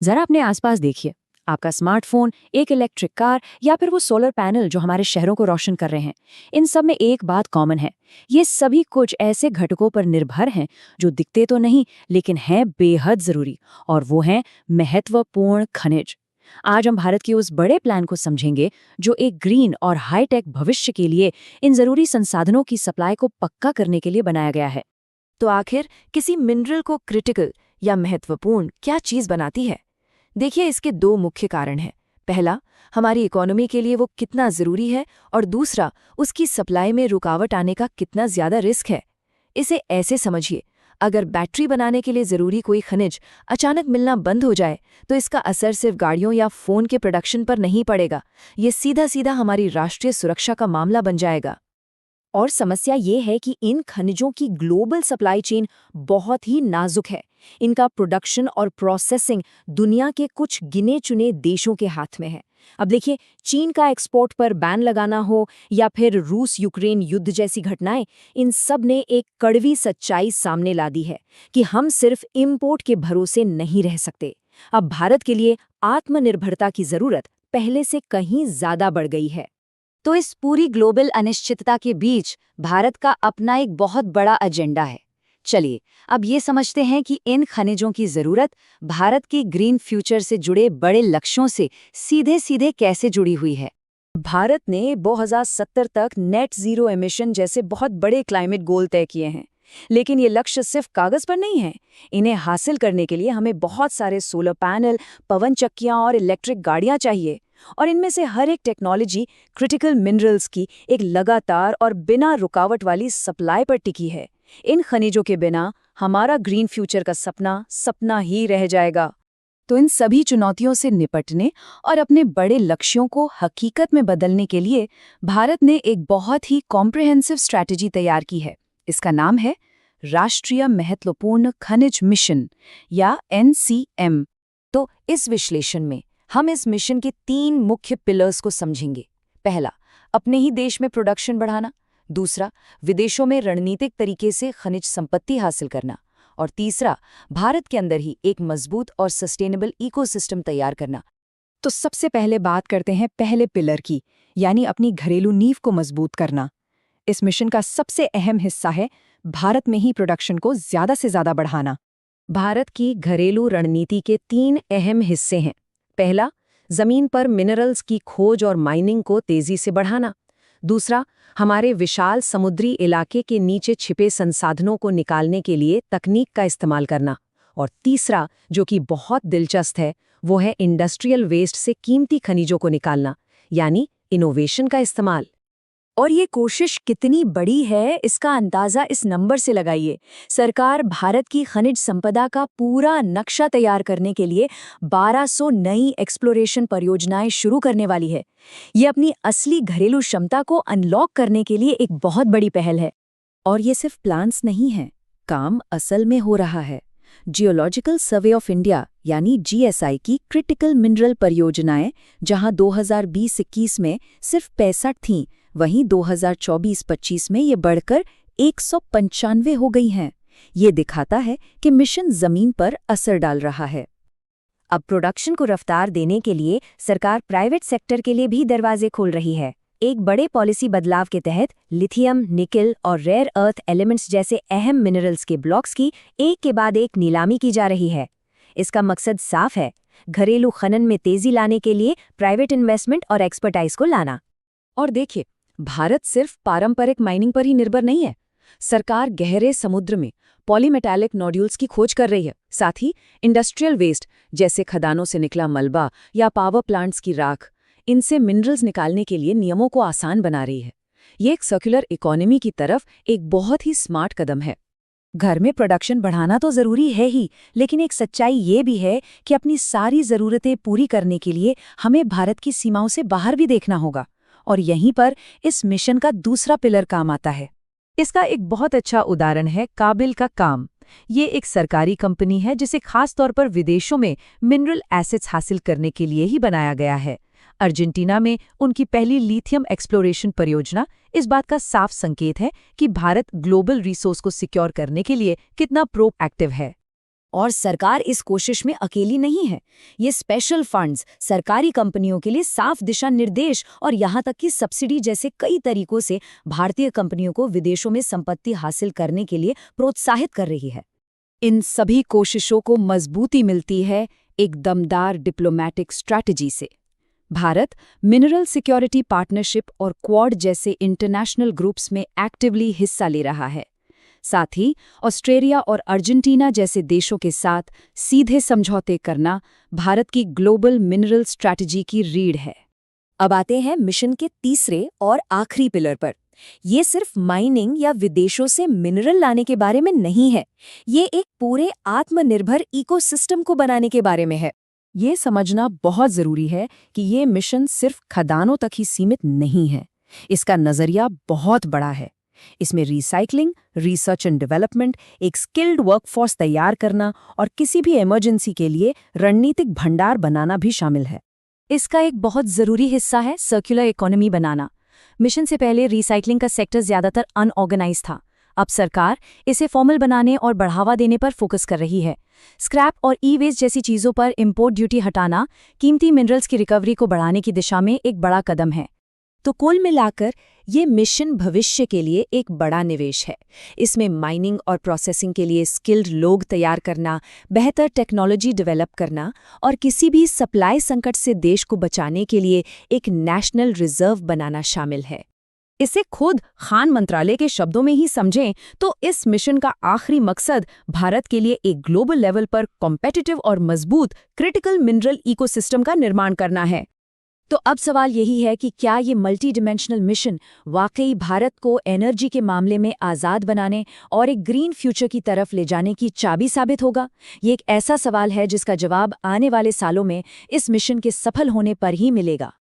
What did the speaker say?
जरा अपने आसपास देखिए। आपका स्मार्टफोन, एक इलेक्ट्रिक कार या फिर वो सोलर पैनल जो हमारे शहरों को रोशन कर रहे हैं, इन सब में एक बात कॉमन है। ये सभी कुछ ऐसे घटकों पर निर्भर हैं जो दिखते तो नहीं लेकिन हैं बेहद जरूरी, और वो हैं महत्वपूर्ण खनिज। आज हम भारत के उस बड़े प्लान को समझेंगे जो एक ग्रीन और हाईटेक भविष्य के लिए इन जरूरी संसाधनों की सप्लाई को पक्का करने के लिए बनाया गया है। तो आखिर किसी मिनरल को क्रिटिकल या महत्वपूर्ण क्या चीज बनाती है? देखिए, इसके दो मुख्य कारण हैं। पहला, हमारी इकोनॉमी के लिए वो कितना जरूरी है, और दूसरा, उसकी सप्लाई में रुकावट आने का कितना ज्यादा रिस्क है। इसे ऐसे समझिए, अगर बैटरी बनाने के लिए जरूरी कोई खनिज अचानक मिलना बंद हो जाए तो इसका असर सिर्फ गाड़ियों या फोन के प्रोडक्शन पर नहीं पड़ेगा, ये सीधा सीधा हमारी राष्ट्रीय सुरक्षा का मामला बन जाएगा। और समस्या ये है कि इन खनिजों की ग्लोबल सप्लाई चेन बहुत ही नाजुक है। इनका प्रोडक्शन और प्रोसेसिंग दुनिया के कुछ गिने चुने देशों के हाथ में है। अब देखिए, चीन का एक्सपोर्ट पर बैन लगाना हो या फिर रूस यूक्रेन युद्ध जैसी घटनाएं, इन सब ने एक कड़वी सच्चाई सामने ला दी है कि हम सिर्फ इंपोर्ट के भरोसे नहीं रह सकते। अब भारत के लिए आत्मनिर्भरता की जरूरत पहले से कहीं ज्यादा बढ़ गई है। तो इस पूरी ग्लोबल अनिश्चितता के बीच भारत का अपना एक बहुत बड़ा एजेंडा है। चलिए, अब ये समझते हैं कि इन खनिजों की जरूरत भारत की ग्रीन फ्यूचर से जुड़े बड़े लक्ष्यों से सीधे सीधे कैसे जुड़ी हुई है। भारत ने 2070 तक नेट जीरो एमिशन जैसे बहुत बड़े क्लाइमेट गोल तय किए हैं, लेकिन ये लक्ष्य सिर्फ कागज पर नहीं है। इन्हें हासिल करने के लिए हमें बहुत सारे सोलर पैनल, पवन चक्कियां और इलेक्ट्रिक गाड़ियां चाहिए, और इनमें से हर एक टेक्नोलॉजी क्रिटिकल मिनरल्स की एक लगातार और बिना रुकावट वाली सप्लाई पर टिकी है। इन खनिजों के बिना हमारा ग्रीन फ्यूचर का सपना सपना ही रह जाएगा। तो इन सभी चुनौतियों से निपटने और अपने बड़े लक्ष्यों को हकीकत में बदलने के लिए भारत ने एक बहुत ही कॉम्प्रिहेंसिव स्ट्रैटेजी तैयार की है। इसका नाम है राष्ट्रीय महत्वपूर्ण खनिज मिशन या NCM। तो इस विश्लेषण में हम इस मिशन के 3 मुख्य पिलर्स को समझेंगे। पहला, अपने ही देश में प्रोडक्शन बढ़ाना। दूसरा, विदेशों में रणनीतिक तरीके से खनिज संपत्ति हासिल करना। और तीसरा, भारत के अंदर ही एक मजबूत और सस्टेनेबल इकोसिस्टम तैयार करना। तो सबसे पहले बात करते हैं पहले पिलर की, यानी अपनी घरेलू नींव को मजबूत करना। इस मिशन का सबसे अहम हिस्सा है भारत में ही प्रोडक्शन को ज्यादा से ज्यादा बढ़ाना। भारत की घरेलू रणनीति के 3 अहम हिस्से हैं। पहला, जमीन पर मिनरल्स की खोज और माइनिंग को तेजी से बढ़ाना। दूसरा, हमारे विशाल समुद्री इलाके के नीचे छिपे संसाधनों को निकालने के लिए तकनीक का इस्तेमाल करना। और तीसरा, जो कि बहुत दिलचस्प है, वो है इंडस्ट्रियल वेस्ट से कीमती खनिजों को निकालना, यानी इनोवेशन का इस्तेमाल। और ये कोशिश कितनी बड़ी है, इसका अंदाजा इस नंबर से लगाइए। सरकार भारत की खनिज संपदा का पूरा नक्शा तैयार करने के लिए 1200 नई एक्सप्लोरेशन परियोजनाएं शुरू करने वाली है। ये अपनी असली घरेलू क्षमता को अनलॉक करने के लिए एक बहुत बड़ी पहल है। और ये सिर्फ प्लान्स नहीं हैं, काम असल में हो रहा है। जियोलॉजिकल सर्वे ऑफ इंडिया यानी GSI की क्रिटिकल मिनरल परियोजनाएं, जहां 2020-21 में सिर्फ 65 थीं, वहीं 2024-25 में ये बढ़कर 195 हो गई हैं। ये दिखाता है कि मिशन जमीन पर असर डाल रहा है। अब प्रोडक्शन को रफ्तार देने के लिए सरकार प्राइवेट सेक्टर के लिए भी दरवाजे खोल रही है। एक बड़े पॉलिसी बदलाव के तहत लिथियम, निकल और रेयर अर्थ एलिमेंट्स जैसे अहम मिनरल्स के ब्लॉक्स की एक के बाद एक नीलामी की जा रही है। इसका मकसद साफ है, घरेलू खनन में तेजी लाने के लिए प्राइवेट इन्वेस्टमेंट और एक्सपर्टाइज को लाना। और देखिए, भारत सिर्फ पारंपरिक माइनिंग पर ही निर्भर नहीं है। सरकार गहरे समुद्र में पॉलीमेटालिक नोड्यूल्स की खोज कर रही है। साथ ही इंडस्ट्रियल वेस्ट जैसे खदानों से निकला मलबा या पावर प्लांट्स की राख, इनसे मिनरल्स निकालने के लिए नियमों को आसान बना रही है। ये एक सर्कुलर इकोनॉमी की तरफ एक बहुत ही स्मार्ट कदम है। घर में प्रोडक्शन बढ़ाना तो जरूरी है ही, लेकिन एक सच्चाई ये भी है कि अपनी सारी जरूरतें पूरी करने के लिए हमें भारत की सीमाओं से बाहर भी देखना होगा। और यहीं पर इस मिशन का दूसरा पिलर काम आता है। इसका एक बहुत अच्छा उदाहरण है काबिल का काम। ये एक सरकारी कंपनी है जिसे खास तौर पर विदेशों में मिनरल एसेट्स हासिल करने के लिए ही बनाया गया है। अर्जेंटीना में उनकी पहली लिथियम एक्सप्लोरेशन परियोजना इस बात का साफ संकेत है कि भारत ग्लोबल रिसोर्स को सिक्योर करने के लिए कितना प्रोएक्टिव है। और सरकार इस कोशिश में अकेली नहीं है। ये स्पेशल फंड्स, सरकारी कंपनियों के लिए साफ दिशा निर्देश और यहाँ तक कि सब्सिडी जैसे कई तरीकों से भारतीय कंपनियों को विदेशों में संपत्ति हासिल करने के लिए प्रोत्साहित कर रही है। इन सभी कोशिशों को मजबूती मिलती है एक दमदार डिप्लोमैटिक स्ट्रैटेजी से। भारत मिनरल सिक्योरिटी पार्टनरशिप और क्वाड जैसे इंटरनेशनल ग्रुप्स में एक्टिवली हिस्सा ले रहा है। साथ ही ऑस्ट्रेलिया और अर्जेंटीना जैसे देशों के साथ सीधे समझौते करना भारत की ग्लोबल मिनरल स्ट्रैटेजी की रीढ़ है। अब आते हैं मिशन के तीसरे और आखिरी पिलर पर। ये सिर्फ माइनिंग या विदेशों से मिनरल लाने के बारे में नहीं है, ये एक पूरे आत्मनिर्भर इकोसिस्टम को बनाने के बारे में है। ये समझना बहुत जरूरी है कि ये मिशन सिर्फ खदानों तक ही सीमित नहीं है। इसका नजरिया बहुत बड़ा है। इसमें रिसाइकलिंग, रिसर्च एंड डेवलपमेंट, एक स्किल्ड वर्कफोर्स तैयार करना और किसी भी इमरजेंसी के लिए रणनीतिक भंडार बनाना भी शामिल है। इसका एक बहुत जरूरी हिस्सा है सर्कुलर इकोनॉमी बनाना। मिशन से पहले रिसाइकलिंग का सेक्टर ज्यादातर अनऑर्गेनाइज था। अब सरकार इसे फॉर्मल बनाने और बढ़ावा देने पर फोकस कर रही है। स्क्रैप और ई-वेस्ट जैसी चीजों पर इंपोर्ट ड्यूटी हटाना कीमती मिनरल्स की रिकवरी को बढ़ाने की दिशा में एक बड़ा कदम है। तो कुल मिलाकर ये मिशन भविष्य के लिए एक बड़ा निवेश है। इसमें माइनिंग और प्रोसेसिंग के लिए स्किल्ड लोग तैयार करना, बेहतर टेक्नोलॉजी डेवलप करना और किसी भी सप्लाई संकट से देश को बचाने के लिए एक नेशनल रिजर्व बनाना शामिल है। इसे खुद खान मंत्रालय के शब्दों में ही समझें तो इस मिशन का आखिरी मकसद भारत के लिए एक ग्लोबल लेवल पर कॉम्पिटिटिव और मजबूत क्रिटिकल मिनरल इकोसिस्टम का निर्माण करना है। तो अब सवाल यही है कि क्या ये मल्टी डिमेंशनल मिशन वाकई भारत को एनर्जी के मामले में आज़ाद बनाने और एक ग्रीन फ्यूचर की तरफ ले जाने की चाबी साबित होगा? ये एक ऐसा सवाल है जिसका जवाब आने वाले सालों में इस मिशन के सफल होने पर ही मिलेगा।